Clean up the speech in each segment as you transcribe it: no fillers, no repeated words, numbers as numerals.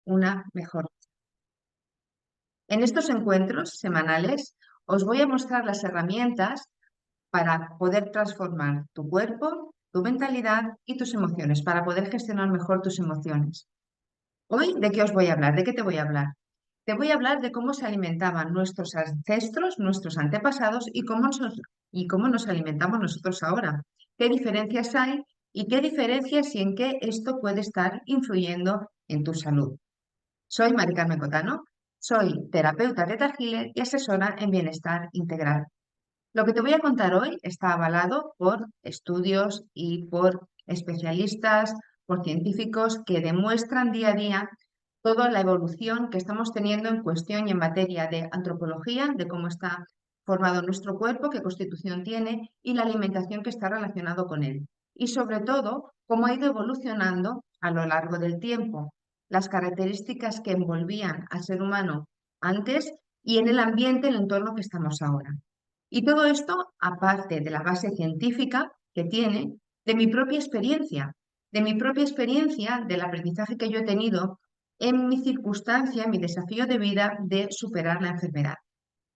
una mejor. En estos encuentros semanales os voy a mostrar las herramientas para poder transformar tu cuerpo, tu mentalidad y tus emociones, para poder gestionar mejor tus emociones. Hoy, ¿de qué os voy a hablar? ¿De qué te voy a hablar? Te voy a hablar de cómo se alimentaban nuestros ancestros, nuestros antepasados y cómo nos alimentamos nosotros ahora. ¿Qué diferencias hay y qué diferencias y en qué esto puede estar influyendo en tu salud? Soy Mari Carmen Cotano, soy terapeuta Theta Healer y asesora en bienestar integral. Lo que te voy a contar hoy está avalado por estudios y por especialistas, por científicos que demuestran día a día toda la evolución que estamos teniendo en cuestión y en materia de antropología, de cómo está formado nuestro cuerpo, qué constitución tiene y la alimentación que está relacionado con él. Y sobre todo, cómo ha ido evolucionando a lo largo del tiempo, las características que envolvían al ser humano antes y en el ambiente, el entorno que estamos ahora. Y todo esto, aparte de la base científica que tiene, de mi propia experiencia, del aprendizaje que yo he tenido en mi circunstancia, en mi desafío de vida de superar la enfermedad.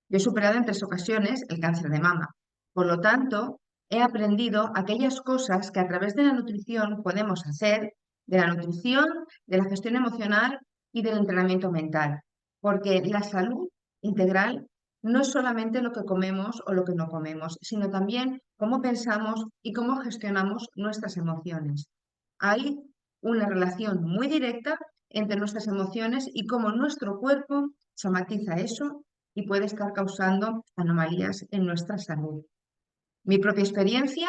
Yo he superado en 3 ocasiones el cáncer de mama. Por lo tanto, he aprendido aquellas cosas que a través de la nutrición podemos hacer, de la nutrición, de la gestión emocional y del entrenamiento mental. Porque la salud integral no es solamente lo que comemos o lo que no comemos, sino también cómo pensamos y cómo gestionamos nuestras emociones. Hay una relación muy directa entre nuestras emociones y cómo nuestro cuerpo somatiza eso y puede estar causando anomalías en nuestra salud. Mi propia experiencia,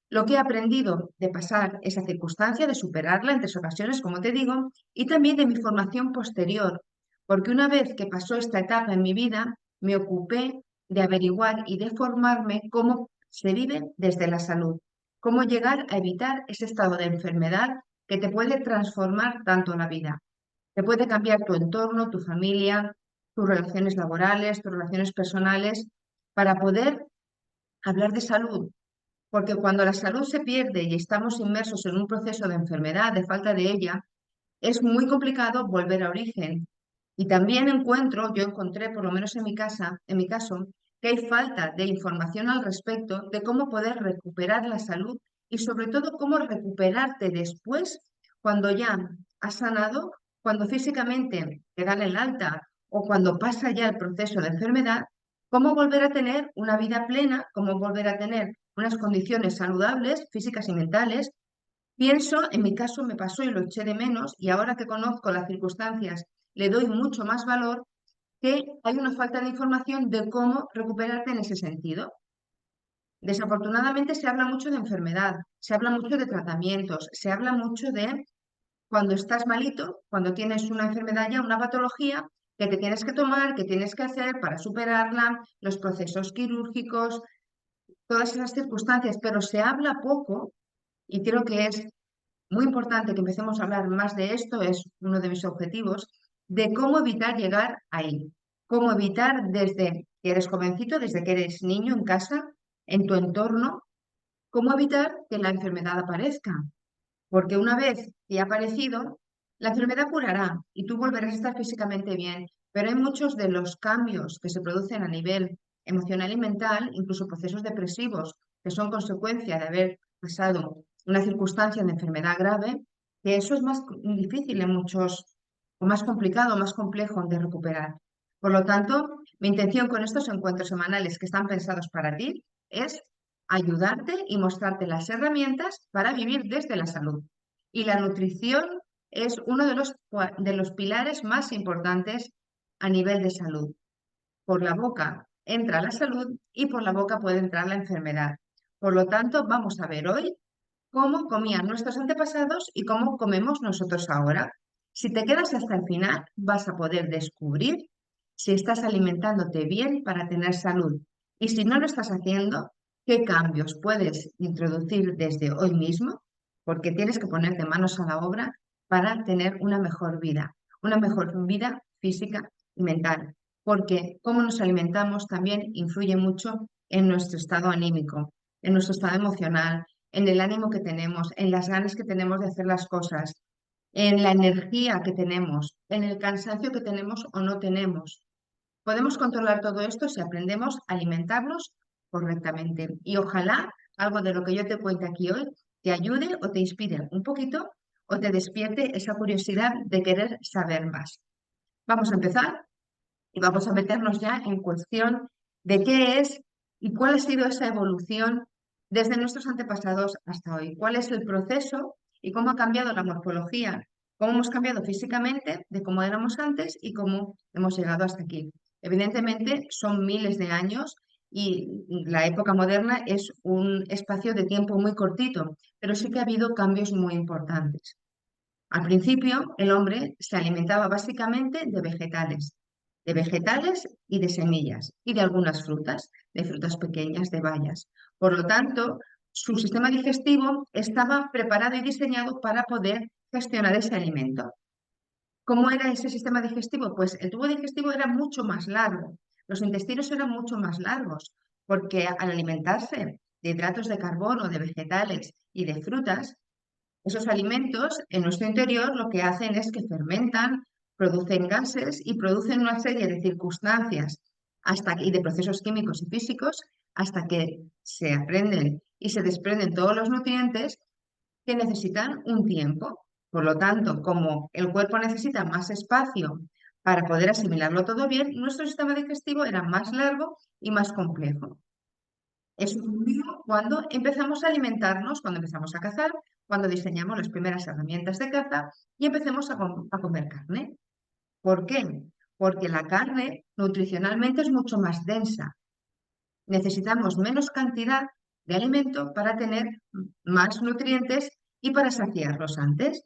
lo que he aprendido de pasar esa circunstancia, de superarla en 3 ocasiones, como te digo, y también de mi formación posterior, porque una vez que pasó esta etapa en mi vida, me ocupé de averiguar y de formarme cómo se vive desde la salud, cómo llegar a evitar ese estado de enfermedad que te puede transformar tanto la vida. Te puede cambiar tu entorno, tu familia, tus relaciones laborales, tus relaciones personales, para poder hablar de salud. Porque cuando la salud se pierde y estamos inmersos en un proceso de enfermedad, de falta de ella, es muy complicado volver a origen. Y también yo encontré, por lo menos en mi caso, que hay falta de información al respecto de cómo poder recuperar la salud y sobre todo cómo recuperarte después cuando ya has sanado, cuando físicamente te dan el alta o cuando pasa ya el proceso de enfermedad, cómo volver a tener una vida plena, cómo volver a tener unas condiciones saludables, físicas y mentales. Pienso, en mi caso me pasó y lo eché de menos, y ahora que conozco las circunstancias, le doy mucho más valor, que hay una falta de información de cómo recuperarte en ese sentido. Desafortunadamente se habla mucho de enfermedad, se habla mucho de tratamientos, se habla mucho de cuando estás malito, cuando tienes una enfermedad ya, una patología, que te tienes que tomar, que tienes que hacer para superarla, los procesos quirúrgicos, todas esas circunstancias, pero se habla poco y creo que es muy importante que empecemos a hablar más de esto, es uno de mis objetivos, de cómo evitar llegar ahí, cómo evitar desde que eres jovencito, desde que eres niño en casa, en tu entorno, cómo evitar que la enfermedad aparezca, porque una vez que ha aparecido, la enfermedad curará y tú volverás a estar físicamente bien, pero hay muchos de los cambios que se producen a nivel emocional y mental, incluso procesos depresivos, que son consecuencia de haber pasado una circunstancia de enfermedad grave, que eso es más difícil en muchos, o más complicado, más complejo de recuperar. Por lo tanto, mi intención con estos encuentros semanales que están pensados para ti es ayudarte y mostrarte las herramientas para vivir desde la salud. Y la nutrición es uno de los pilares más importantes a nivel de salud. Por la boca entra la salud y por la boca puede entrar la enfermedad. Por lo tanto, vamos a ver hoy cómo comían nuestros antepasados y cómo comemos nosotros ahora. Si te quedas hasta el final, vas a poder descubrir si estás alimentándote bien para tener salud. Y si no lo estás haciendo, qué cambios puedes introducir desde hoy mismo, porque tienes que ponerte manos a la obra para tener una mejor vida física y mental. Porque cómo nos alimentamos también influye mucho en nuestro estado anímico, en nuestro estado emocional, en el ánimo que tenemos, en las ganas que tenemos de hacer las cosas. en la energía que tenemos, en el cansancio que tenemos o no tenemos. Podemos controlar todo esto si aprendemos a alimentarnos correctamente. Y ojalá algo de lo que yo te cuente aquí hoy te ayude o te inspire un poquito o te despierte esa curiosidad de querer saber más. Vamos a empezar y vamos a meternos ya en cuestión de qué es y cuál ha sido esa evolución desde nuestros antepasados hasta hoy. ¿Cuál es el proceso y cómo ha cambiado la morfología? ¿Cómo hemos cambiado físicamente de cómo éramos antes y cómo hemos llegado hasta aquí? Evidentemente son miles de años y la época moderna es un espacio de tiempo muy cortito, pero sí que ha habido cambios muy importantes. Al principio, el hombre se alimentaba básicamente de vegetales y de semillas, y de algunas frutas, de frutas pequeñas, de bayas. Por lo tanto, su sistema digestivo estaba preparado y diseñado para poder gestionar ese alimento. ¿Cómo era ese sistema digestivo? Pues el tubo digestivo era mucho más largo, los intestinos eran mucho más largos, porque al alimentarse de hidratos de carbono, de vegetales y de frutas, esos alimentos en nuestro interior lo que hacen es que fermentan, producen gases y producen una serie de circunstancias y de procesos químicos y físicos hasta que se aprenden y se desprenden todos los nutrientes que necesitan un tiempo. Por lo tanto, como el cuerpo necesita más espacio para poder asimilarlo todo bien, nuestro sistema digestivo era más largo y más complejo. Eso ocurrió cuando empezamos a alimentarnos, cuando empezamos a cazar, cuando diseñamos las primeras herramientas de caza y empecemos a comer carne. ¿Por qué? Porque la carne nutricionalmente es mucho más densa. Necesitamos menos cantidad de alimento para tener más nutrientes y para saciarlos antes.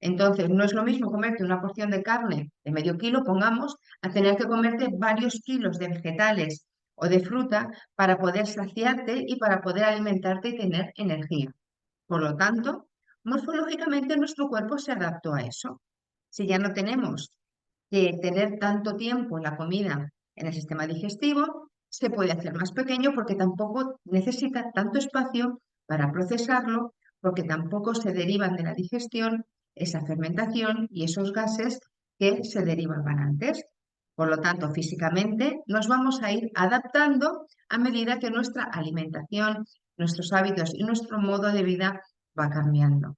Entonces, no es lo mismo comerte una porción de carne de medio kilo, pongamos, a tener que comerte varios kilos de vegetales o de fruta para poder saciarte y para poder alimentarte y tener energía. Por lo tanto, morfológicamente nuestro cuerpo se adaptó a eso. Si ya no tenemos que tener tanto tiempo la comida en el sistema digestivo, se puede hacer más pequeño porque tampoco necesita tanto espacio para procesarlo, porque tampoco se derivan de la digestión esa fermentación y esos gases que se derivaban antes. Por lo tanto, físicamente nos vamos a ir adaptando a medida que nuestra alimentación, nuestros hábitos y nuestro modo de vida va cambiando.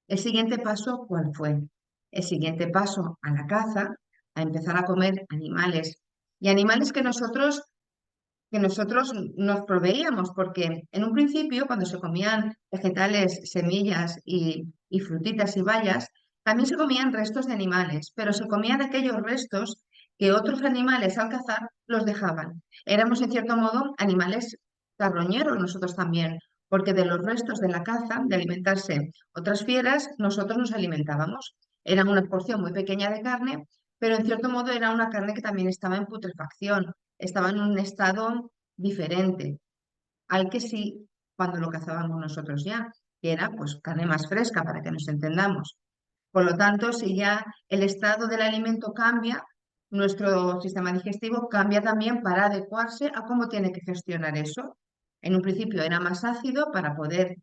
El siguiente paso, ¿cuál fue? El siguiente paso a la caza, a empezar a comer animales y animales que nosotros nos proveíamos, porque en un principio, cuando se comían vegetales, semillas y frutitas y bayas, también se comían restos de animales, pero se comían aquellos restos que otros animales al cazar los dejaban. Éramos, en cierto modo, animales carroñeros nosotros también, porque de los restos de la caza, de alimentarse otras fieras, nosotros nos alimentábamos. Era una porción muy pequeña de carne, pero en cierto modo era una carne que también estaba en putrefacción, estaba en un estado diferente al que sí cuando lo cazábamos nosotros ya, que era pues carne más fresca para que nos entendamos. Por lo tanto, si ya el estado del alimento cambia, nuestro sistema digestivo cambia también para adecuarse a cómo tiene que gestionar eso. En un principio era más ácido para poder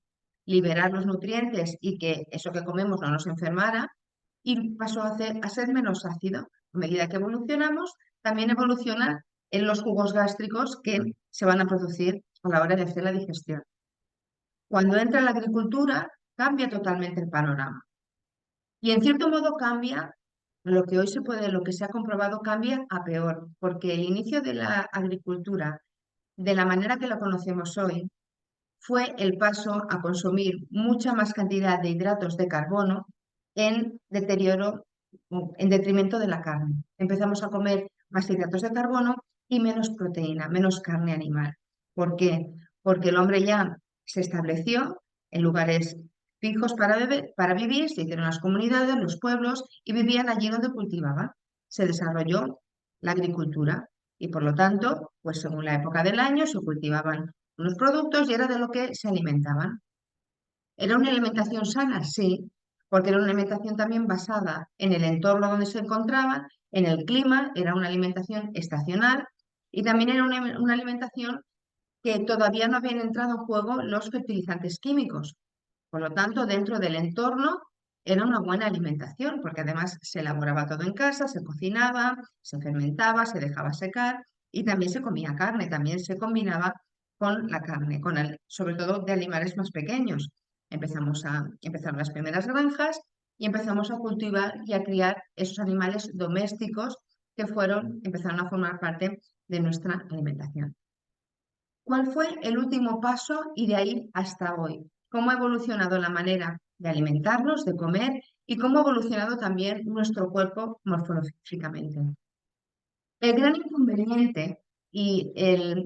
liberar los nutrientes y que eso que comemos no nos enfermara, y pasó a ser menos ácido. A medida que evolucionamos, también evoluciona en los jugos gástricos que se van a producir a la hora de hacer la digestión. Cuando entra la agricultura, cambia totalmente el panorama. Y en cierto modo cambia, lo que hoy se puede, lo que se ha comprobado cambia a peor, porque el inicio de la agricultura, de la manera que la conocemos hoy, fue el paso a consumir mucha más cantidad de hidratos de carbono en deterioro, en detrimento de la carne. Empezamos a comer más hidratos de carbono y menos proteína, menos carne animal. ¿Por qué? Porque el hombre ya se estableció en lugares fijos para vivir, se hicieron las comunidades, los pueblos y vivían allí donde cultivaban. Se desarrolló la agricultura y por lo tanto, pues según la época del año se cultivaban unos productos y era de lo que se alimentaban. ¿Era una alimentación sana? Sí, porque era una alimentación también basada en el entorno donde se encontraban, en el clima, era una alimentación estacional y también era una alimentación que todavía no habían entrado en juego los fertilizantes químicos. Por lo tanto, dentro del entorno era una buena alimentación, porque además se elaboraba todo en casa, se cocinaba, se fermentaba, se dejaba secar y también se comía carne, también se combinaba con la carne, sobre todo de animales más pequeños. Empezaron las primeras granjas y empezamos a cultivar y a criar esos animales domésticos que empezaron a formar parte de nuestra alimentación. ¿Cuál fue el último paso y de ahí hasta hoy? ¿Cómo ha evolucionado la manera de alimentarnos, de comer y cómo ha evolucionado también nuestro cuerpo morfológicamente? El gran inconveniente y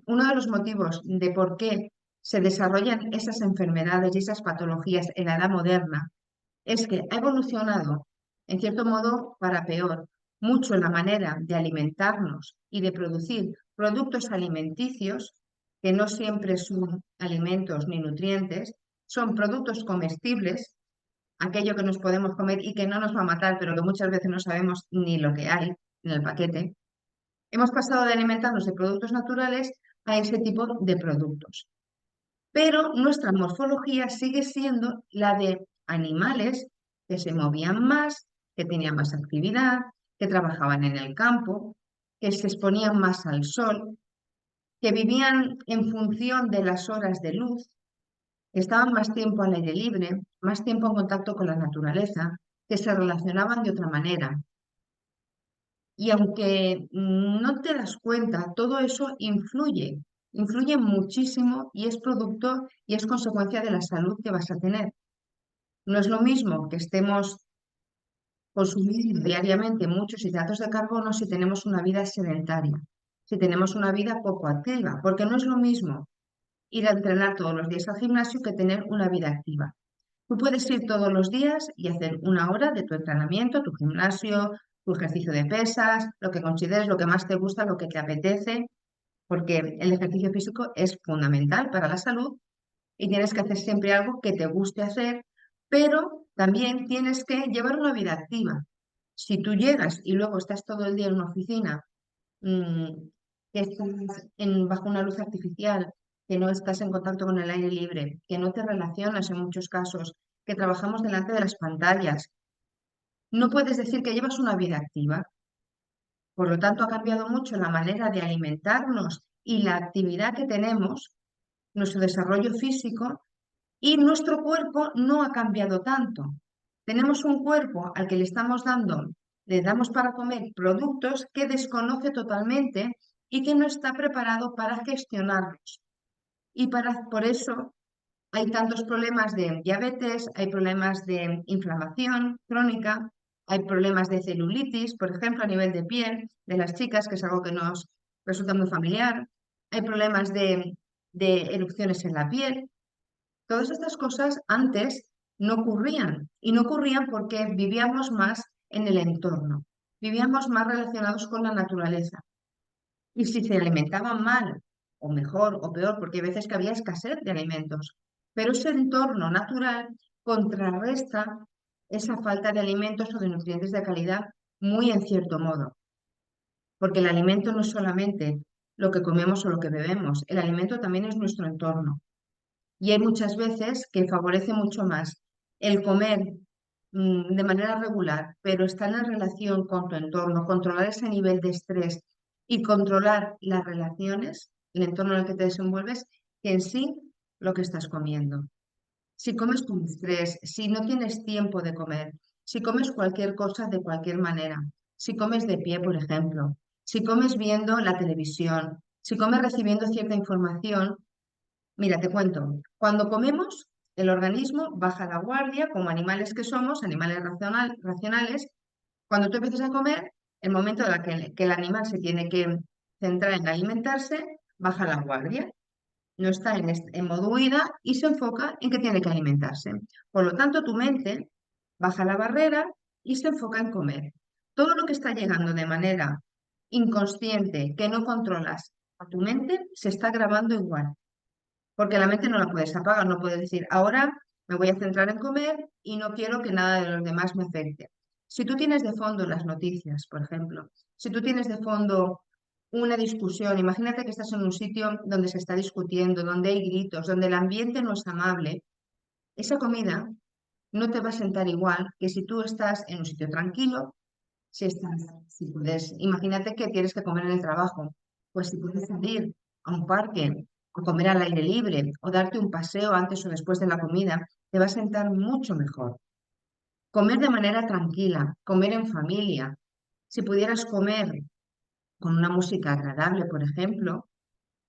uno de los motivos de por qué se desarrollan esas enfermedades y esas patologías en la edad moderna es que ha evolucionado, en cierto modo, para peor, mucho la manera de alimentarnos y de producir productos alimenticios, que no siempre son alimentos ni nutrientes, son productos comestibles, aquello que nos podemos comer y que no nos va a matar, pero que muchas veces no sabemos ni lo que hay en el paquete. Hemos pasado de alimentarnos de productos naturales a ese tipo de productos. Pero nuestra morfología sigue siendo la de animales que se movían más, que tenían más actividad, que trabajaban en el campo, que se exponían más al sol, que vivían en función de las horas de luz, que estaban más tiempo al aire libre, más tiempo en contacto con la naturaleza, que se relacionaban de otra manera. Y aunque no te das cuenta, todo eso influye muchísimo y es producto y es consecuencia de la salud que vas a tener. No es lo mismo que estemos consumiendo diariamente muchos hidratos de carbono si tenemos una vida sedentaria, si tenemos una vida poco activa, porque no es lo mismo ir a entrenar todos los días al gimnasio que tener una vida activa. Tú puedes ir todos los días y hacer una hora de tu entrenamiento, tu gimnasio, tu ejercicio de pesas, lo que consideres, lo que más te gusta, lo que te apetece, porque el ejercicio físico es fundamental para la salud y tienes que hacer siempre algo que te guste hacer, pero también tienes que llevar una vida activa. Si tú llegas y luego estás todo el día en una oficina, mm, que estás bajo una luz artificial, que no estás en contacto con el aire libre, que no te relacionas en muchos casos, que trabajamos delante de las pantallas, no puedes decir que llevas una vida activa. Por lo tanto, ha cambiado mucho la manera de alimentarnos y la actividad que tenemos, nuestro desarrollo físico, y nuestro cuerpo no ha cambiado tanto. Tenemos un cuerpo al que le damos para comer productos que desconoce totalmente y que no está preparado para gestionarlos. Y por eso hay tantos problemas de diabetes, hay problemas de inflamación crónica, hay problemas de celulitis, por ejemplo, a nivel de piel de las chicas, que es algo que nos resulta muy familiar. Hay problemas de erupciones en la piel. Todas estas cosas antes no ocurrían y no ocurrían porque vivíamos más en el entorno, vivíamos más relacionados con la naturaleza. Y si se alimentaban mal, o mejor, o peor, porque hay veces que había escasez de alimentos, pero ese entorno natural contrarresta esa falta de alimentos o de nutrientes de calidad muy en cierto modo, porque el alimento no es solamente lo que comemos o lo que bebemos, el alimento también es nuestro entorno. Y hay muchas veces que favorece mucho más el comer de manera regular, pero estar en relación con tu entorno, controlar ese nivel de estrés y controlar las relaciones, el entorno en el que te desenvuelves, que en sí lo que estás comiendo. Si comes con estrés, si no tienes tiempo de comer, si comes cualquier cosa de cualquier manera, si comes de pie, por ejemplo, si comes viendo la televisión, si comes recibiendo cierta información. Mira, te cuento, cuando comemos, el organismo baja la guardia, como animales que somos, animales racionales. Cuando tú empiezas a comer, el momento en que el animal se tiene que centrar en alimentarse, baja la guardia, no está en modo huida y se enfoca en que tiene que alimentarse. Por lo tanto, tu mente baja la barrera y se enfoca en comer. Todo lo que está llegando de manera inconsciente, que no controlas a tu mente, se está grabando igual. Porque la mente no la puedes apagar, no puedes decir, ahora me voy a centrar en comer y no quiero que nada de los demás me afecte. Si tú tienes de fondo las noticias, por ejemplo, si tú tienes de fondo una discusión, imagínate que estás en un sitio donde se está discutiendo, donde hay gritos, donde el ambiente no es amable, esa comida no te va a sentar igual que si tú estás en un sitio tranquilo, si puedes, imagínate que tienes que comer en el trabajo, pues si puedes salir a un parque, o comer al aire libre, o darte un paseo antes o después de la comida, te va a sentar mucho mejor. Comer de manera tranquila, comer en familia. Si pudieras comer con una música agradable, por ejemplo,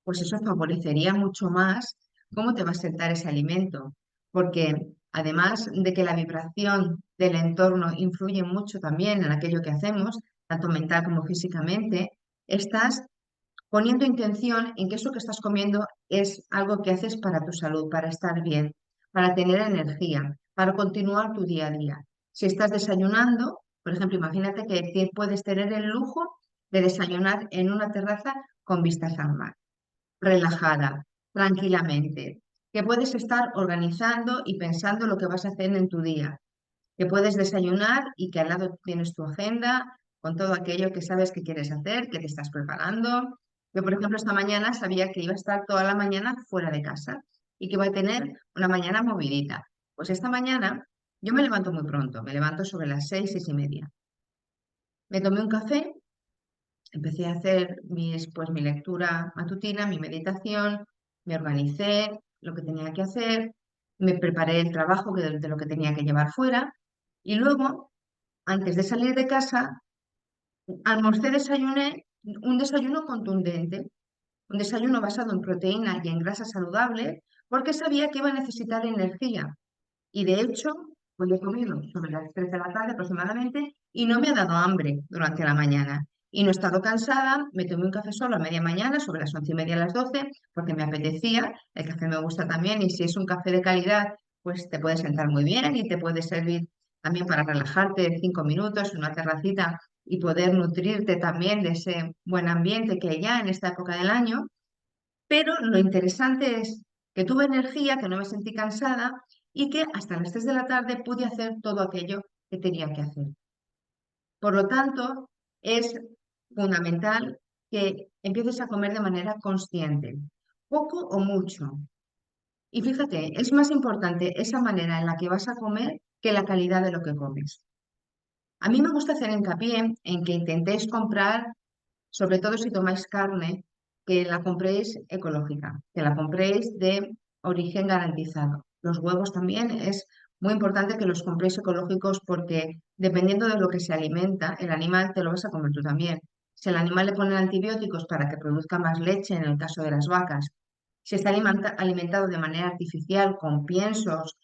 pues eso favorecería mucho más cómo te va a sentar ese alimento, porque además de que la vibración del entorno influye mucho también en aquello que hacemos, tanto mental como físicamente, estás poniendo intención en que eso que estás comiendo es algo que haces para tu salud, para estar bien, para tener energía, para continuar tu día a día. Si estás desayunando, por ejemplo, imagínate que puedes tener el lujo de desayunar en una terraza con vistas al mar, relajada, tranquilamente, que puedes estar organizando y pensando lo que vas a hacer en tu día, que puedes desayunar y que al lado tienes tu agenda con todo aquello que sabes que quieres hacer, que te estás preparando. Yo, por ejemplo, esta mañana sabía que iba a estar toda la mañana fuera de casa y que iba a tener una mañana movidita. Pues esta mañana yo me levanto muy pronto, me levanto sobre las 6, 6:30. Me tomé un café, empecé a hacer mi lectura matutina, mi meditación, me organicé lo que tenía que hacer, me preparé el trabajo de lo que tenía que llevar fuera y luego, antes de salir de casa, almorcé, desayuné un desayuno contundente, un desayuno basado en proteína y en grasa saludable, porque sabía que iba a necesitar energía. Y de hecho, pues he comido sobre las 3 de la tarde aproximadamente y no me ha dado hambre durante la mañana. Y no he estado cansada, me tomé un café solo a media mañana, sobre las 11:30 a las 12, porque me apetecía. El café me gusta también y si es un café de calidad, pues te puede sentar muy bien y te puede servir también para relajarte 5 minutos en una terracita y poder nutrirte también de ese buen ambiente que hay ya en esta época del año. Pero lo interesante es que tuve energía, que no me sentí cansada y que hasta las 3 de la tarde pude hacer todo aquello que tenía que hacer. Por lo tanto, es fundamental que empieces a comer de manera consciente, poco o mucho. Y fíjate, es más importante esa manera en la que vas a comer que la calidad de lo que comes. A mí me gusta hacer hincapié en que intentéis comprar, sobre todo si tomáis carne, que la compréis ecológica, que la compréis de origen garantizado. Los huevos también es muy importante que los compréis ecológicos porque dependiendo de lo que se alimenta, el animal te lo vas a comer tú también. Si al animal le ponen antibióticos para que produzca más leche, en el caso de las vacas, si está alimentado de manera artificial, con piensos,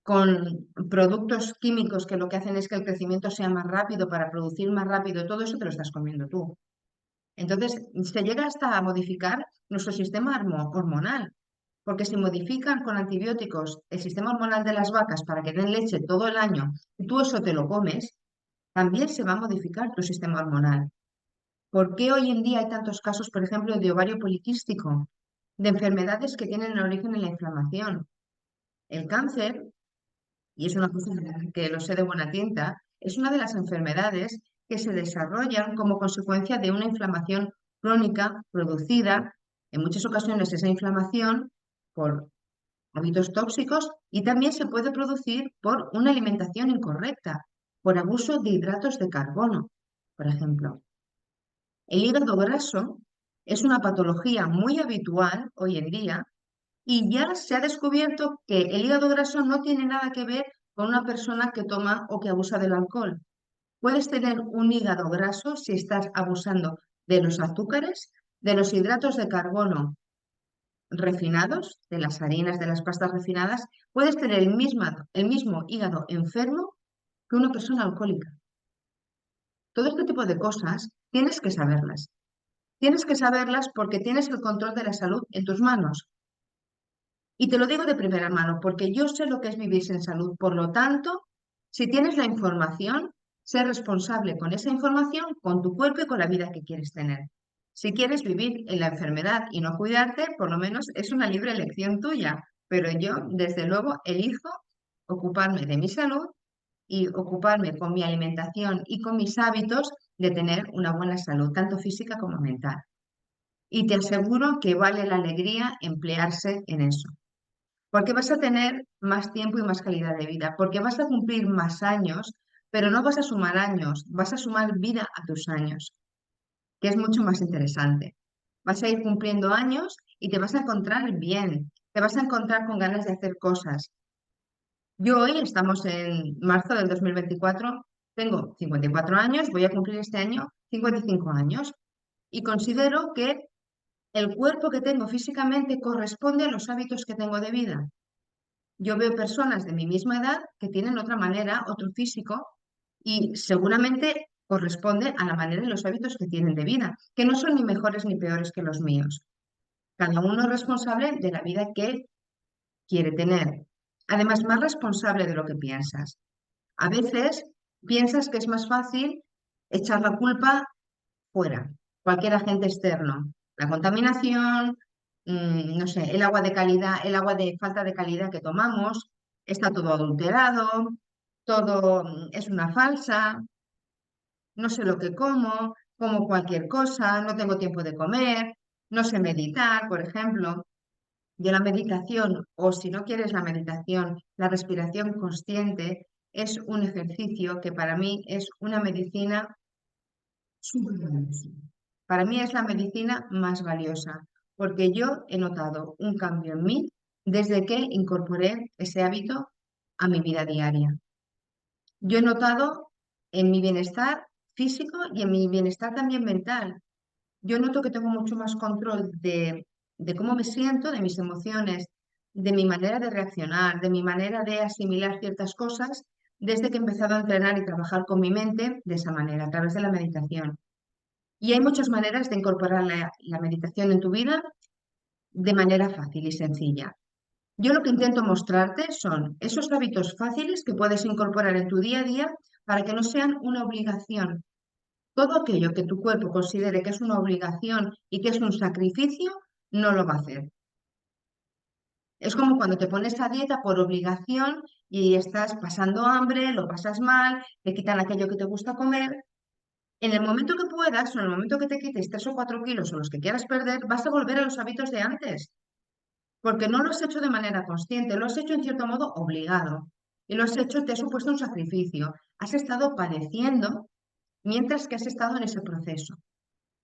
con productos químicos que lo que hacen es que el crecimiento sea más rápido para producir más rápido, todo eso te lo estás comiendo tú. Entonces, se llega hasta a modificar nuestro sistema hormonal, porque si modifican con antibióticos el sistema hormonal de las vacas para que den leche todo el año y tú eso te lo comes, también se va a modificar tu sistema hormonal. ¿Por qué hoy en día hay tantos casos, por ejemplo, de ovario poliquístico, de enfermedades que tienen origen en la inflamación? El cáncer, y es una cosa que lo sé de buena tinta, es una de las enfermedades que se desarrollan como consecuencia de una inflamación crónica producida, en muchas ocasiones esa inflamación por hábitos tóxicos y también se puede producir por una alimentación incorrecta, por abuso de hidratos de carbono, por ejemplo. El hígado graso es una patología muy habitual hoy en día y ya se ha descubierto que el hígado graso no tiene nada que ver con una persona que toma o que abusa del alcohol. Puedes tener un hígado graso si estás abusando de los azúcares, de los hidratos de carbono refinados, de las harinas, de las pastas refinadas. Puedes tener el mismo hígado enfermo que una persona alcohólica. Todo este tipo de cosas tienes que saberlas. Tienes que saberlas porque tienes el control de la salud en tus manos. Y te lo digo de primera mano, porque yo sé lo que es vivir sin salud. Por lo tanto, si tienes la información, sé responsable con esa información, con tu cuerpo y con la vida que quieres tener. Si quieres vivir en la enfermedad y no cuidarte, por lo menos es una libre elección tuya. Pero yo, desde luego, elijo ocuparme de mi salud y ocuparme con mi alimentación y con mis hábitos de tener una buena salud, tanto física como mental. Y te aseguro que vale la alegría emplearse en eso. porque vas a tener más tiempo y más calidad de vida, porque vas a cumplir más años, pero no vas a sumar años, vas a sumar vida a tus años, que es mucho más interesante. Vas a ir cumpliendo años y te vas a encontrar bien, te vas a encontrar con ganas de hacer cosas. Yo hoy estamos en marzo del 2024, tengo 54 años, voy a cumplir este año 55 años y considero que el cuerpo que tengo físicamente corresponde a los hábitos que tengo de vida. Yo veo personas de mi misma edad que tienen otra manera, otro físico, y seguramente corresponde a la manera y los hábitos que tienen de vida, que no son ni mejores ni peores que los míos. Cada uno es responsable de la vida que quiere tener. Además, más responsable de lo que piensas. A veces piensas que es más fácil echar la culpa fuera, cualquier agente externo. La contaminación, no sé, el agua de calidad, el agua de falta de calidad que tomamos, está todo adulterado, todo es una falsa, no sé lo que como cualquier cosa, no tengo tiempo de comer, no sé meditar, por ejemplo. Yo la meditación, o si no quieres la meditación, la respiración consciente es un ejercicio que para mí es una medicina súper valiosa. Para mí es la medicina más valiosa, porque yo he notado un cambio en mí desde que incorporé ese hábito a mi vida diaria. Yo he notado en mi bienestar físico y en mi bienestar también mental. Yo noto que tengo mucho más control de cómo me siento, de mis emociones, de mi manera de reaccionar, de mi manera de asimilar ciertas cosas, desde que he empezado a entrenar y trabajar con mi mente de esa manera, a través de la meditación. Y hay muchas maneras de incorporar la meditación en tu vida de manera fácil y sencilla. Yo lo que intento mostrarte son esos hábitos fáciles que puedes incorporar en tu día a día para que no sean una obligación. Todo aquello que tu cuerpo considere que es una obligación y que es un sacrificio, no lo va a hacer. Es como cuando te pones a dieta por obligación y estás pasando hambre, lo pasas mal, te quitan aquello que te gusta comer. En el momento que puedas o en el momento que te quites 3 o 4 kilos o los que quieras perder, vas a volver a los hábitos de antes, porque no lo has hecho de manera consciente, lo has hecho en cierto modo obligado y lo has hecho, te ha supuesto un sacrificio. Has estado padeciendo mientras que has estado en ese proceso.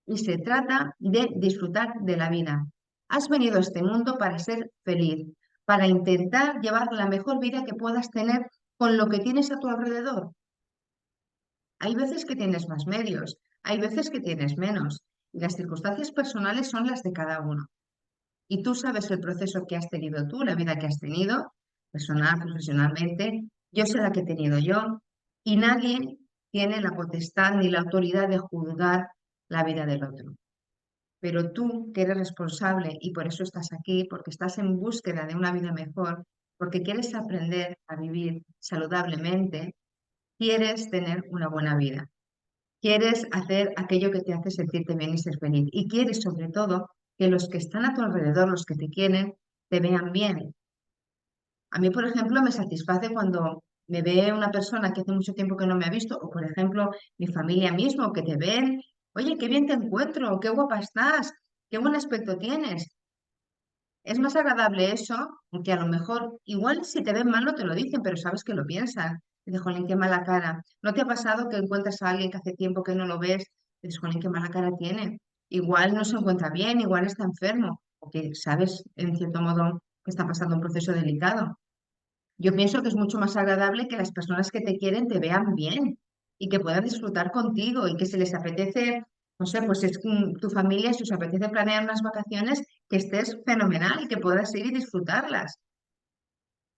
Y se trata de disfrutar de la vida. Has venido a este mundo para ser feliz, para intentar llevar la mejor vida que puedas tener con lo que tienes a tu alrededor. Hay veces que tienes más medios, hay veces que tienes menos, y las circunstancias personales son las de cada uno. Y tú sabes el proceso que has tenido tú, la vida que has tenido, personal, profesionalmente, yo sé la que he tenido yo, y nadie tiene la potestad ni la autoridad de juzgar la vida del otro. Pero tú, que eres responsable y por eso estás aquí, porque estás en búsqueda de una vida mejor, porque quieres aprender a vivir saludablemente, quieres tener una buena vida, quieres hacer aquello que te hace sentirte bien y ser feliz. Y quieres sobre todo que los que están a tu alrededor, los que te quieren, te vean bien. A mí, por ejemplo, me satisface cuando me ve una persona que hace mucho tiempo que no me ha visto, o por ejemplo, mi familia mismo, que te ven, oye, qué bien te encuentro, qué guapa estás, qué buen aspecto tienes. Es más agradable eso, porque a lo mejor, igual si te ven mal no te lo dicen, pero sabes que lo piensan. Dices, jolín, qué mala cara. ¿No te ha pasado que encuentras a alguien que hace tiempo que no lo ves? Dices, jolín, qué mala cara tiene. Igual no se encuentra bien, igual está enfermo, porque sabes, en cierto modo, que está pasando un proceso delicado. Yo pienso que es mucho más agradable que las personas que te quieren te vean bien y que puedan disfrutar contigo y que si les apetece, no sé, pues es tu familia, si os apetece planear unas vacaciones, que estés fenomenal y que puedas ir y disfrutarlas.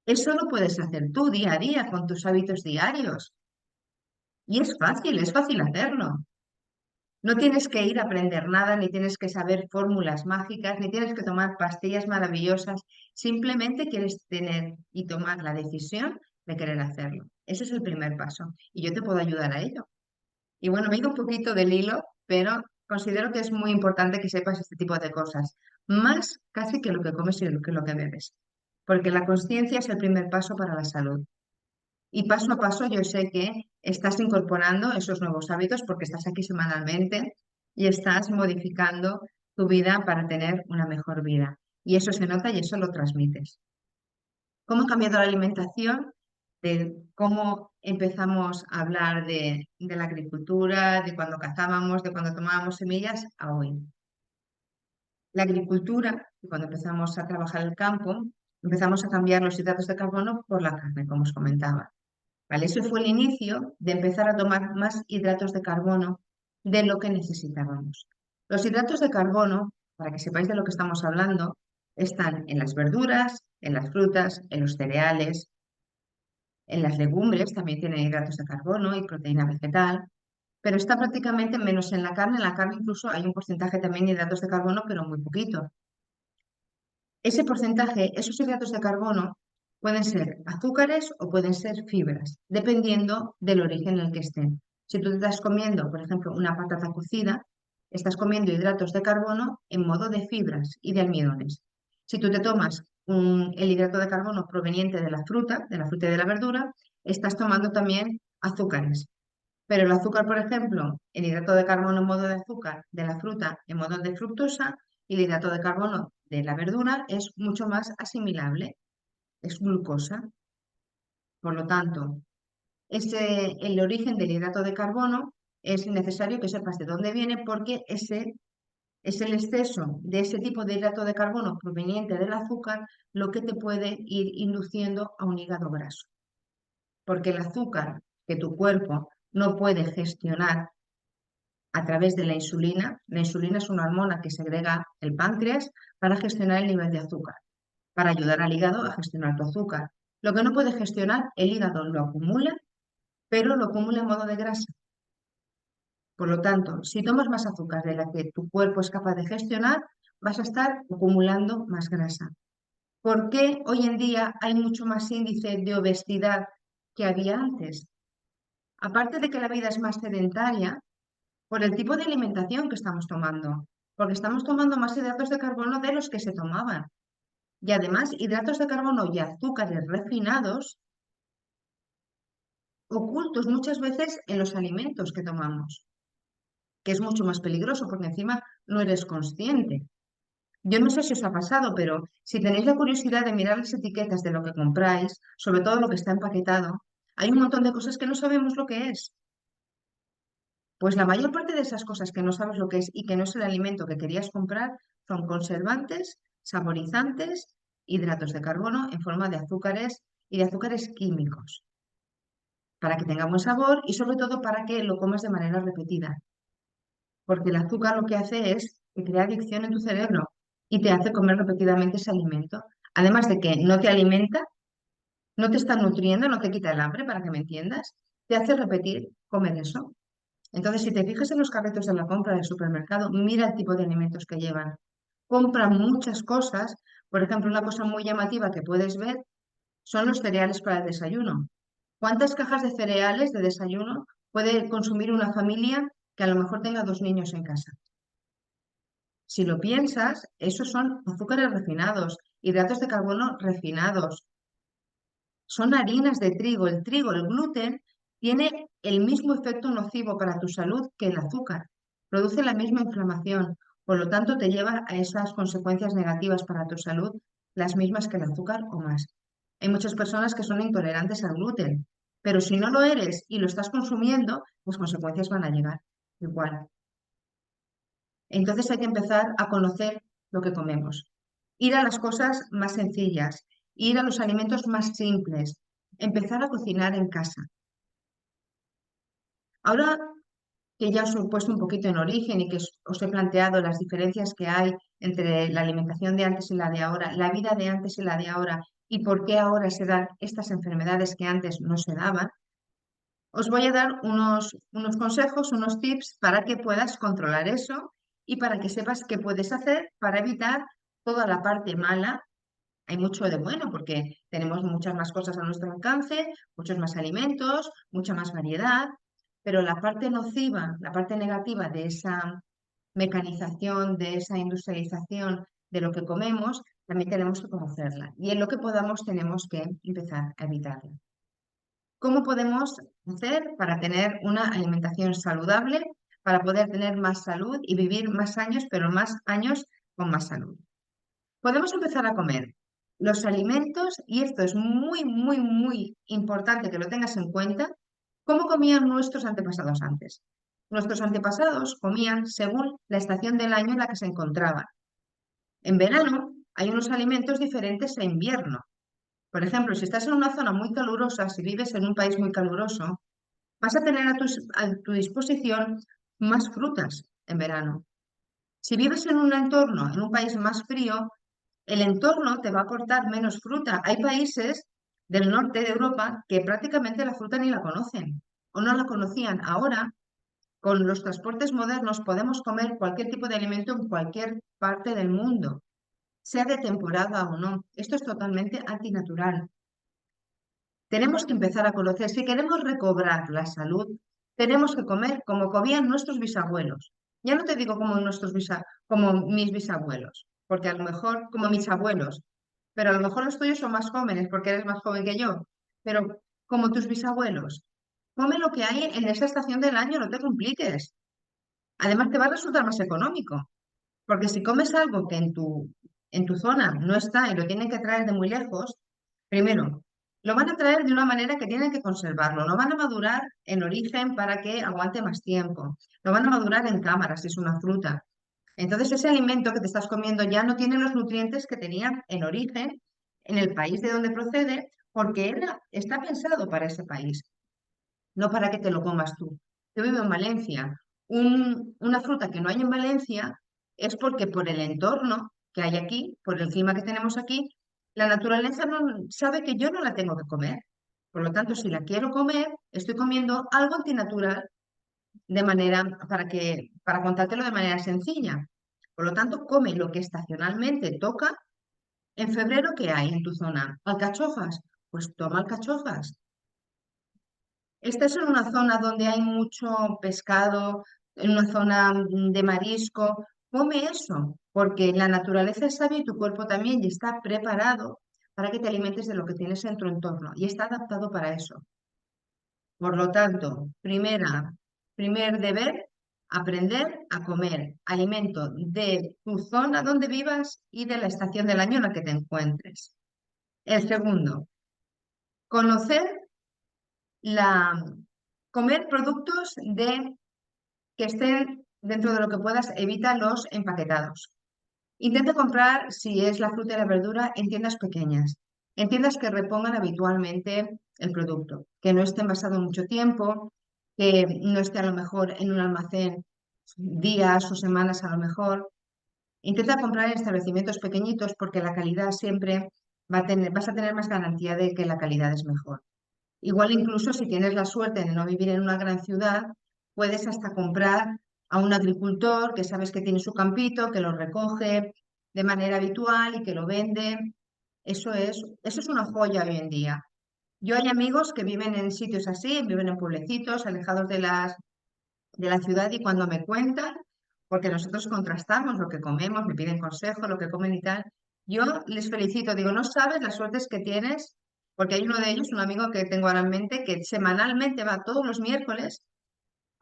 Eso lo puedes hacer tú día a día con tus hábitos diarios. Y es fácil hacerlo. No tienes que ir a aprender nada, ni tienes que saber fórmulas mágicas, ni tienes que tomar pastillas maravillosas. Simplemente quieres tener y tomar la decisión de querer hacerlo. Ese es el primer paso y yo te puedo ayudar a ello. Y bueno, me he ido un poquito del hilo, pero considero que es muy importante que sepas este tipo de cosas, más casi que lo que comes y que lo que bebes, porque la conciencia es el primer paso para la salud. Y paso a paso yo sé que estás incorporando esos nuevos hábitos porque estás aquí semanalmente y estás modificando tu vida para tener una mejor vida. Y eso se nota y eso lo transmites. cómo ha cambiado la alimentación, de cómo empezamos a hablar de la agricultura, de cuando cazábamos, de cuando tomábamos semillas, a hoy. La agricultura, y cuando empezamos a trabajar el campo, empezamos a cambiar los hidratos de carbono por la carne, como os comentaba. ¿Vale? Eso fue el inicio de empezar a tomar más hidratos de carbono de lo que necesitábamos. Los hidratos de carbono, para que sepáis de lo que estamos hablando, están en las verduras, en las frutas, en los cereales, en las legumbres, también tienen hidratos de carbono y proteína vegetal, pero está prácticamente menos en la carne. En la carne incluso hay un porcentaje también de hidratos de carbono, pero muy poquito. Ese porcentaje, esos hidratos de carbono, pueden ser azúcares o pueden ser fibras, dependiendo del origen en el que estén. Si tú te estás comiendo, por ejemplo, una patata cocida, estás comiendo hidratos de carbono en modo de fibras y de almidones. Si tú te tomas el hidrato de carbono proveniente de la fruta y de la verdura, estás tomando también azúcares. Pero el azúcar, por ejemplo, el hidrato de carbono en modo de azúcar de la fruta en modo de fructosa y el hidrato de carbono de la verdura es mucho más asimilable, es glucosa. Por lo tanto, el origen del hidrato de carbono es necesario que sepas de dónde viene porque ese es el exceso de ese tipo de hidrato de carbono proveniente del azúcar lo que te puede ir induciendo a un hígado graso. Porque el azúcar que tu cuerpo no puede gestionar a través de la insulina es una hormona que segrega el páncreas para gestionar el nivel de azúcar, para ayudar al hígado a gestionar tu azúcar. Lo que no puede gestionar, el hígado lo acumula, pero lo acumula en modo de grasa. Por lo tanto, si tomas más azúcar de la que tu cuerpo es capaz de gestionar, vas a estar acumulando más grasa. ¿Por qué hoy en día hay mucho más índice de obesidad que había antes? Aparte de que la vida es más sedentaria, por el tipo de alimentación que estamos tomando, porque estamos tomando más hidratos de carbono de los que se tomaban. Y además, hidratos de carbono y azúcares refinados ocultos muchas veces en los alimentos que tomamos, que es mucho más peligroso porque encima no eres consciente. Yo no sé si os ha pasado, pero si tenéis la curiosidad de mirar las etiquetas de lo que compráis, sobre todo lo que está empaquetado, hay un montón de cosas que no sabemos lo que es. Pues la mayor parte de esas cosas que no sabes lo que es y que no es el alimento que querías comprar son conservantes, saborizantes, hidratos de carbono en forma de azúcares y de azúcares químicos, para que tenga buen sabor y sobre todo para que lo comas de manera repetida. Porque el azúcar lo que hace es que crea adicción en tu cerebro y te hace comer repetidamente ese alimento. Además de que no te alimenta, no te está nutriendo, no te quita el hambre, para que me entiendas, te hace repetir comer eso. Entonces, si te fijas en los carritos de la compra del supermercado, mira el tipo de alimentos que llevan. Compran muchas cosas. Por ejemplo, una cosa muy llamativa que puedes ver son los cereales para el desayuno. ¿Cuántas cajas de cereales de desayuno puede consumir una familia que a lo mejor tenga 2 niños en casa? Si lo piensas, esos son azúcares refinados, hidratos de carbono refinados, son harinas de trigo. El trigo, el gluten, tiene el mismo efecto nocivo para tu salud que el azúcar. Produce la misma inflamación, por lo tanto te lleva a esas consecuencias negativas para tu salud, las mismas que el azúcar o más. Hay muchas personas que son intolerantes al gluten, pero si no lo eres y lo estás consumiendo, las consecuencias van a llegar igual. Entonces hay que empezar a conocer lo que comemos, ir a las cosas más sencillas, ir a los alimentos más simples, empezar a cocinar en casa. Ahora que ya os he puesto un poquito en origen y que os he planteado las diferencias que hay entre la alimentación de antes y la de ahora, la vida de antes y la de ahora, y por qué ahora se dan estas enfermedades que antes no se daban, os voy a dar unos consejos, unos tips para que puedas controlar eso y para que sepas qué puedes hacer para evitar toda la parte mala. Hay mucho de bueno porque tenemos muchas más cosas a nuestro alcance, muchos más alimentos, mucha más variedad, pero la parte nociva, la parte negativa de esa mecanización, de esa industrialización de lo que comemos, también tenemos que conocerla. Y en lo que podamos tenemos que empezar a evitarla. ¿Cómo podemos hacer para tener una alimentación saludable, para poder tener más salud y vivir más años, pero más años con más salud? Podemos empezar a comer Los alimentos, y esto es muy, muy, muy importante que lo tengas en cuenta, ¿cómo comían nuestros antepasados antes? Nuestros antepasados comían según la estación del año en la que se encontraban. En verano hay unos alimentos diferentes a invierno. Por ejemplo, si estás en una zona muy calurosa, si vives en un país muy caluroso, vas a tener a tu disposición más frutas en verano. Si vives en un entorno, en un país más frío, el entorno te va a aportar menos fruta. Hay países del norte de Europa que prácticamente la fruta ni la conocen o no la conocían. Ahora, con los transportes modernos, podemos comer cualquier tipo de alimento en cualquier parte del mundo, sea de temporada o no. Esto es totalmente antinatural. Tenemos que empezar a conocer, si queremos recobrar la salud, tenemos que comer como comían nuestros bisabuelos. Ya no te digo como mis bisabuelos, porque a lo mejor como mis abuelos, pero a lo mejor los tuyos son más jóvenes porque eres más joven que yo, pero como tus bisabuelos, come lo que hay en esa estación del año, no te compliques. Además te va a resultar más económico, porque si comes algo que en tu zona no está y lo tienen que traer de muy lejos, primero, lo van a traer de una manera que tienen que conservarlo, lo van a madurar en origen para que aguante más tiempo, lo van a madurar en cámara si es una fruta. Entonces ese alimento que te estás comiendo ya no tiene los nutrientes que tenía en origen en el país de donde procede, porque está pensado para ese país, no para que te lo comas tú. Yo vivo en Valencia. Una fruta que no hay en Valencia es porque por el entorno que hay aquí, por el clima que tenemos aquí, la naturaleza no, sabe que yo no la tengo que comer. Por lo tanto, si la quiero comer, estoy comiendo algo antinatural de manera, para contártelo de manera sencilla. Por lo tanto, come lo que estacionalmente toca. En febrero, ¿qué hay en tu zona? ¿Alcachofas? Pues toma alcachofas. Estás en una zona donde hay mucho pescado, en una zona de marisco, come eso, porque la naturaleza es sabia y tu cuerpo también y está preparado para que te alimentes de lo que tienes en tu entorno y está adaptado para eso. Por lo tanto, primer deber, aprender a comer alimento de tu zona donde vivas y de la estación del año en la que te encuentres. El segundo, conocer la, comer productos que estén dentro de lo que puedas, evita los empaquetados. Intenta comprar, si es la fruta y la verdura, en tiendas pequeñas, en tiendas que repongan habitualmente el producto, que no esté envasado mucho tiempo, que no esté a lo mejor en un almacén días o semanas a lo mejor. Intenta comprar en establecimientos pequeñitos porque la calidad siempre vas a tener más garantía de que la calidad es mejor. Igual incluso si tienes la suerte de no vivir en una gran ciudad, puedes hasta comprar a un agricultor que sabes que tiene su campito, que lo recoge de manera habitual y que lo vende. Eso es una joya hoy en día. Yo hay amigos que viven en sitios así, viven en pueblecitos, alejados de la ciudad y cuando me cuentan, porque nosotros contrastamos lo que comemos, me piden consejo, lo que comen y tal, yo les felicito, digo, no sabes las suertes que tienes, porque hay uno de ellos, un amigo que tengo ahora en mente, que semanalmente va todos los miércoles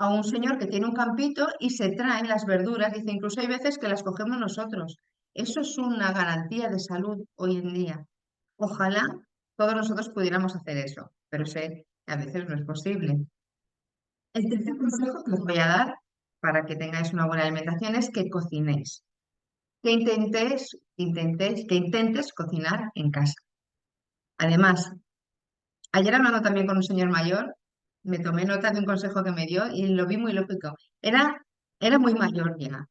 a un señor que tiene un campito y se traen las verduras, dice, incluso hay veces que las cogemos nosotros. Eso es una garantía de salud hoy en día. Ojalá todos nosotros pudiéramos hacer eso, pero sé que a veces no es posible. El tercer consejo que os voy a dar para que tengáis una buena alimentación es que cocinéis, que intentes cocinar en casa. Además, ayer hablando también con un señor mayor, me tomé nota de un consejo que me dio y lo vi muy lógico. Era muy mayor ya,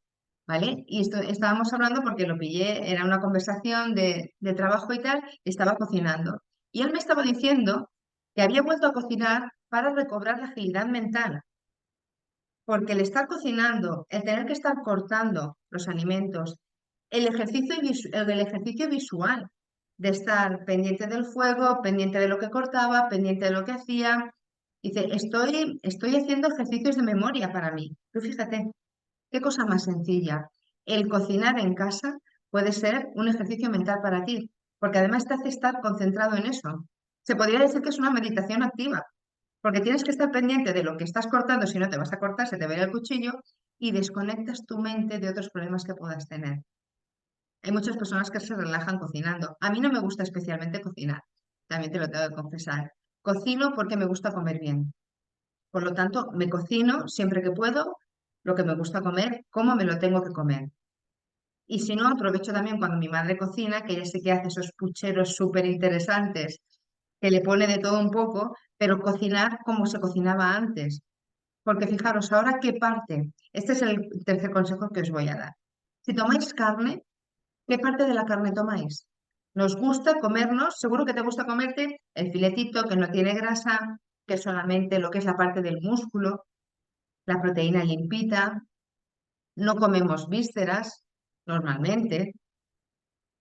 ¿vale? Y estábamos hablando porque lo pillé, era una conversación de trabajo y tal, y estaba cocinando. Y él me estaba diciendo que había vuelto a cocinar para recobrar la agilidad mental. Porque el estar cocinando, el tener que estar cortando los alimentos, el ejercicio visual de estar pendiente del fuego, pendiente de lo que cortaba, pendiente de lo que hacía. Dice, estoy haciendo ejercicios de memoria para mí. Tú fíjate, qué cosa más sencilla. El cocinar en casa puede ser un ejercicio mental para ti, porque además te hace estar concentrado en eso. Se podría decir que es una meditación activa. Porque tienes que estar pendiente de lo que estás cortando, si no te vas a cortar, se te va a ir el cuchillo y desconectas tu mente de otros problemas que puedas tener. Hay muchas personas que se relajan cocinando. A mí no me gusta especialmente cocinar, también te lo tengo que confesar. Cocino porque me gusta comer bien. Por lo tanto, me cocino siempre que puedo lo que me gusta comer, cómo me lo tengo que comer. Y si no, aprovecho también cuando mi madre cocina, que ella sí que hace esos pucheros súper interesantes, que le pone de todo un poco, pero cocinar como se cocinaba antes. Porque fijaros, ahora qué parte, este es el tercer consejo que os voy a dar. Si tomáis carne, ¿qué parte de la carne tomáis? Nos gusta comernos, seguro que te gusta comerte el filetito que no tiene grasa, que es solamente lo que es la parte del músculo, la proteína limpita. No comemos vísceras normalmente.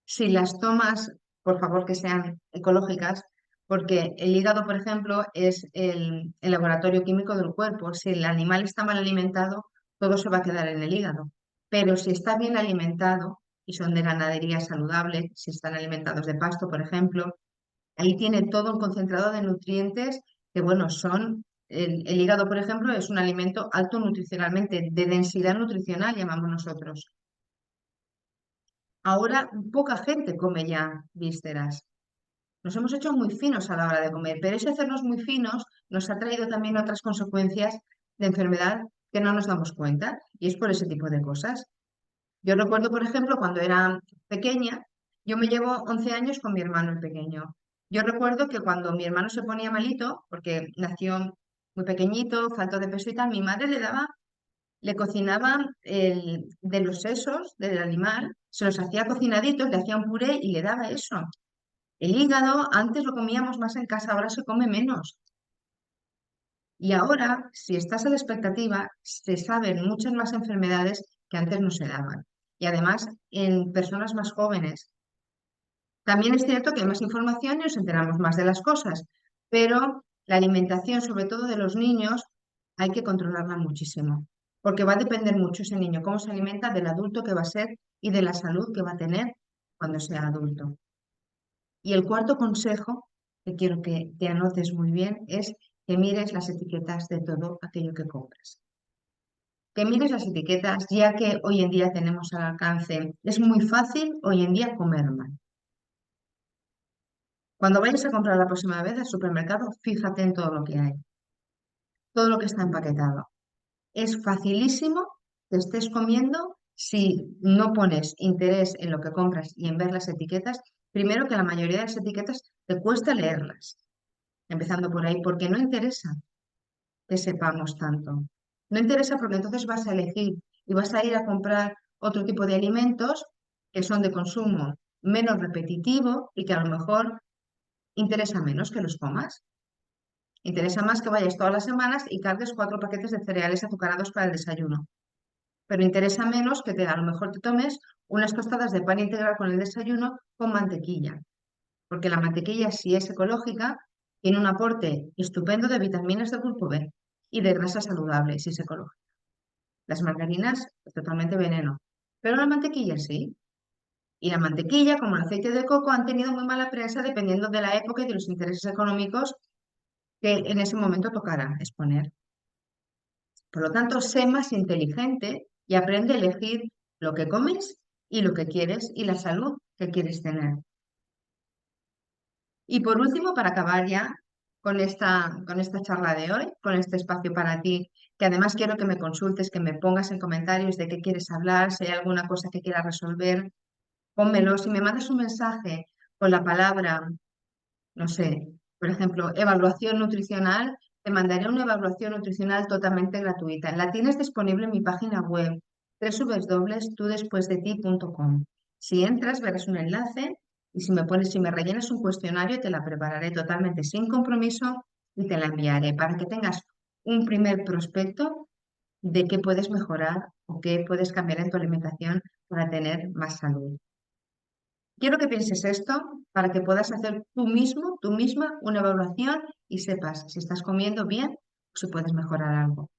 Si las tomas, por favor que sean ecológicas, porque el hígado, por ejemplo, es el laboratorio químico del cuerpo. Si el animal está mal alimentado, todo se va a quedar en el hígado. Pero si está bien alimentado y son de ganadería saludable, si están alimentados de pasto, por ejemplo, ahí tiene todo un concentrado de nutrientes que, bueno, son... El hígado, por ejemplo, es un alimento alto nutricionalmente, de densidad nutricional, llamamos nosotros. Ahora poca gente come ya vísceras. Nos hemos hecho muy finos a la hora de comer, pero ese hacernos muy finos nos ha traído también otras consecuencias de enfermedad que no nos damos cuenta, y es por ese tipo de cosas. Yo recuerdo, por ejemplo, cuando era pequeña, yo me llevo 11 años con mi hermano el pequeño. Yo recuerdo que cuando mi hermano se ponía malito, porque nació muy pequeñito, falto de peso y tal, mi madre le cocinaba de los sesos del animal, se los hacía cocinaditos, le hacía un puré y le daba eso. El hígado, antes lo comíamos más en casa, ahora se come menos. Y ahora, si estás a la expectativa, se saben muchas más enfermedades que antes no se daban. Y además, en personas más jóvenes. También es cierto que hay más información y nos enteramos más de las cosas, pero la alimentación, sobre todo de los niños, hay que controlarla muchísimo, porque va a depender mucho ese niño, cómo se alimenta del adulto que va a ser y de la salud que va a tener cuando sea adulto. Y el cuarto consejo que quiero que te anotes muy bien es que mires las etiquetas de todo aquello que compras. Que mires las etiquetas, ya que hoy en día tenemos al alcance. Es muy fácil hoy en día comer mal. Cuando vayas a comprar la próxima vez al supermercado, fíjate en todo lo que hay, todo lo que está empaquetado. Es facilísimo que estés comiendo si no pones interés en lo que compras y en ver las etiquetas. Primero que la mayoría de las etiquetas te cuesta leerlas, empezando por ahí, porque no interesa que sepamos tanto. No interesa porque entonces vas a elegir y vas a ir a comprar otro tipo de alimentos que son de consumo menos repetitivo y que a lo mejor interesa menos que los comas. Interesa más que vayas todas las semanas y cargues 4 paquetes de cereales azucarados para el desayuno. Pero interesa menos que a lo mejor te tomes unas tostadas de pan integral con el desayuno con mantequilla. Porque la mantequilla, si es ecológica, tiene un aporte estupendo de vitaminas del grupo B y de grasa saludable, si es ecológica. Las margarinas, es totalmente veneno. Pero la mantequilla sí. Y la mantequilla, como el aceite de coco, han tenido muy mala prensa dependiendo de la época y de los intereses económicos que en ese momento tocará exponer. Por lo tanto, sé más inteligente y aprende a elegir lo que comes y lo que quieres y la salud que quieres tener. Y por último, para acabar ya con esta charla de hoy, con este espacio para ti, que además quiero que me consultes, que me pongas en comentarios de qué quieres hablar, si hay alguna cosa que quieras resolver, pónmelo. Si me mandas un mensaje con la palabra, no sé, por ejemplo, evaluación nutricional, te mandaré una evaluación nutricional totalmente gratuita. La tienes disponible en mi página web, www.tudespuesdeti.com. Si entras, verás un enlace y si me rellenas un cuestionario, te la prepararé totalmente sin compromiso y te la enviaré para que tengas un primer prospecto de qué puedes mejorar o qué puedes cambiar en tu alimentación para tener más salud. Quiero que pienses esto para que puedas hacer tú misma, una evaluación y sepas si estás comiendo bien o si puedes mejorar algo.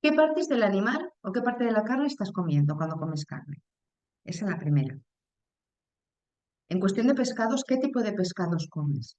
¿Qué partes del animal o qué parte de la carne estás comiendo cuando comes carne? Esa es la primera. En cuestión de pescados, ¿qué tipo de pescados comes?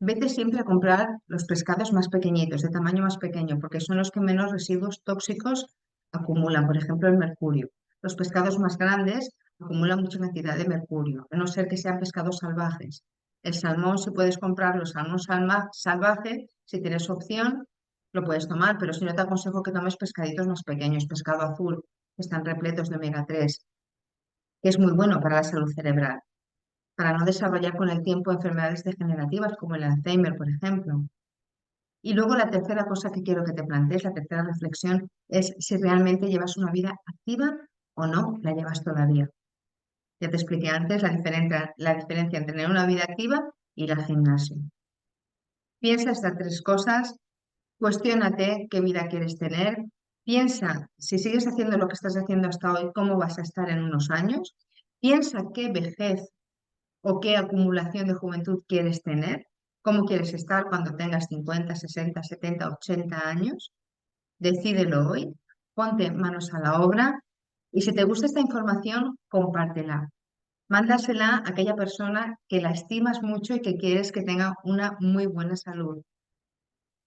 Vete siempre a comprar los pescados más pequeñitos, de tamaño más pequeño, porque son los que menos residuos tóxicos acumulan, por ejemplo, el mercurio. Los pescados más grandes acumula mucha cantidad de mercurio, a no ser que sean pescados salvajes. El salmón, si puedes comprar los salmón salvajes, si tienes opción, lo puedes tomar, pero si no te aconsejo que tomes pescaditos más pequeños, pescado azul, que están repletos de omega 3, que es muy bueno para la salud cerebral, para no desarrollar con el tiempo enfermedades degenerativas como el Alzheimer, por ejemplo. Y luego la tercera cosa que quiero que te plantees, la tercera reflexión, es si realmente llevas una vida activa o no la llevas todavía. Ya te expliqué antes la diferencia entre tener una vida activa y ir al gimnasio. Piensa estas tres cosas, cuestiónate qué vida quieres tener, piensa si sigues haciendo lo que estás haciendo hasta hoy, cómo vas a estar en unos años, piensa qué vejez o qué acumulación de juventud quieres tener, cómo quieres estar cuando tengas 50, 60, 70, 80 años. Decídelo hoy, ponte manos a la obra y si te gusta esta información, compártela. Mándasela a aquella persona que la estimas mucho y que quieres que tenga una muy buena salud.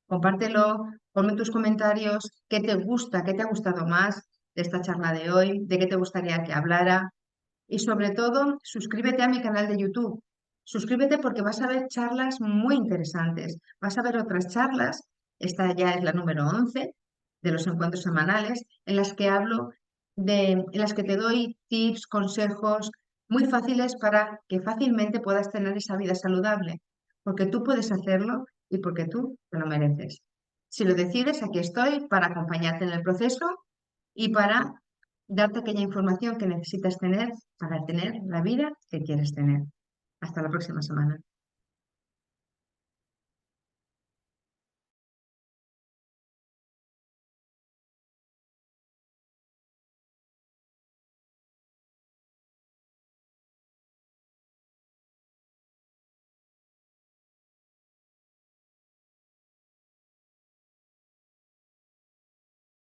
Compártelo, ponme tus comentarios, qué te gusta, qué te ha gustado más de esta charla de hoy, de qué te gustaría que hablara. Y sobre todo, suscríbete a mi canal de YouTube. Suscríbete porque vas a ver charlas muy interesantes. Vas a ver otras charlas, esta ya es la número 11 de los encuentros semanales, en las que en las que te doy tips, consejos muy fáciles para que fácilmente puedas tener esa vida saludable. Porque tú puedes hacerlo y porque tú te lo mereces. Si lo decides, aquí estoy para acompañarte en el proceso y para darte aquella información que necesitas tener para tener la vida que quieres tener. Hasta la próxima semana.